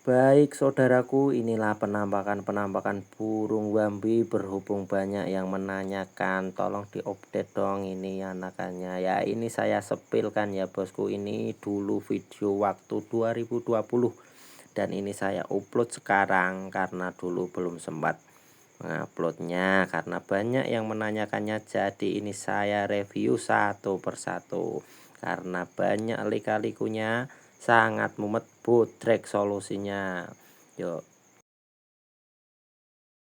Baik saudaraku, inilah penampakan-penampakan burung Wambi. Berhubung banyak yang menanyakan, tolong diupdate dong ini anakannya. Ya ini saya sepilkan ya bosku, ini dulu video waktu 2020 dan ini saya upload sekarang karena dulu belum sempat menguploadnya karena banyak yang menanyakannya. Jadi ini saya review satu persatu karena banyak lika-likunya, sangat mumet, bodrek solusinya. Yuk